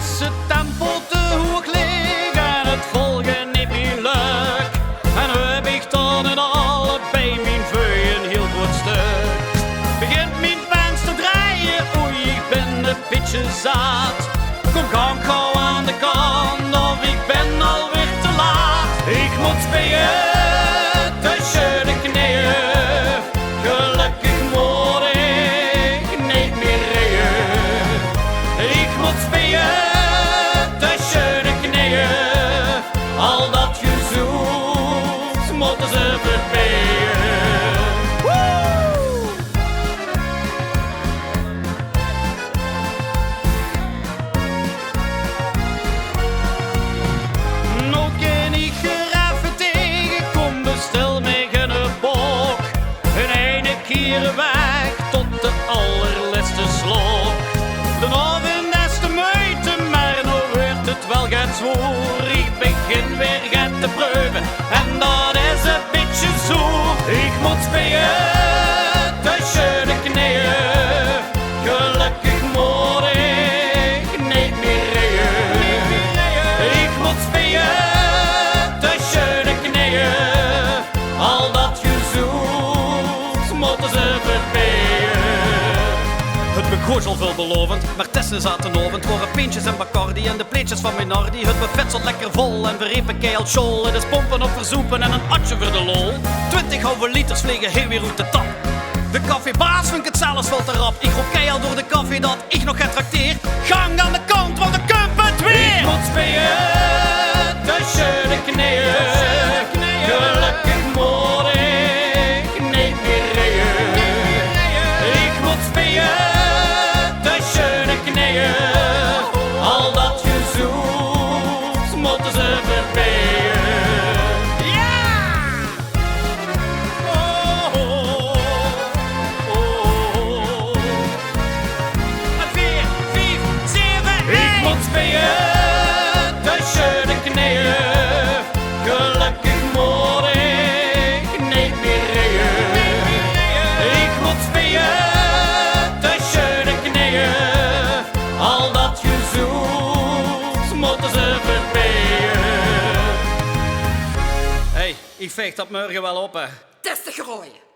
als het tempo te hoog ligt en het volgen niet meer lukt. En heb ik dan in allebei mijn veuien heel goed stuk. Begint mijn pens te draaien, oei, ik ben een beetje zaad. Kom gauw aan de kant of ik ben alweer te laat. Ik moet spelen tussen de knieën, gelukkig moet ik niet meer rijden. Ik moet spelen tussen de knieën, al dat gezoek moeten ze verbijen. Nou ken ik geraffen tegen, kom bestel mij geen bok. Een ene keer weg tot de allerlaatste slok. De oven is de moeite, maar nou wordt het wel gaan zwoer. Ik begin weer gaan te proeven en dat is een beetje zo. Ik moet spelen tussen de knieën, gelukkig moet ik niet meer rijden. Ik moet spelen tussen de knieën, al dat gezoek moeten ze verbijen. Het begon al veelbelovend, maar Tessen zatenavond waren pintjes en Bacardi en de pleetjes van mijn Nardi. Het buffet zat lekker vol en we repen keihard school. Het is pompen op verzoepen en een atje voor de lol. 20 halve liters vliegen heel weer uit de tap. De koffiebaas vindt het zelfs veel te rap. Ik roep keihard door de koffie dat ik nog getrakteerd. Gang aan de kant, want de kump het weer. Ik moet spelen tussen de knieën, gelukkig moet ik niet meer rijden. Ik moet spelen tussen de knieën, al dat gezoek moeten ze verbijen. Ja! Oh, oh, oh, oh. 4, 5, 7, 8. Ik moet spelen tussen de knieën, gelukkig moet ik niet meer rijden. Ik moet spelen tussen de knieën, al dat gezoek moeten ze verbijen. Hey, ik veeg dat morgen wel op, hè. Testen gooien.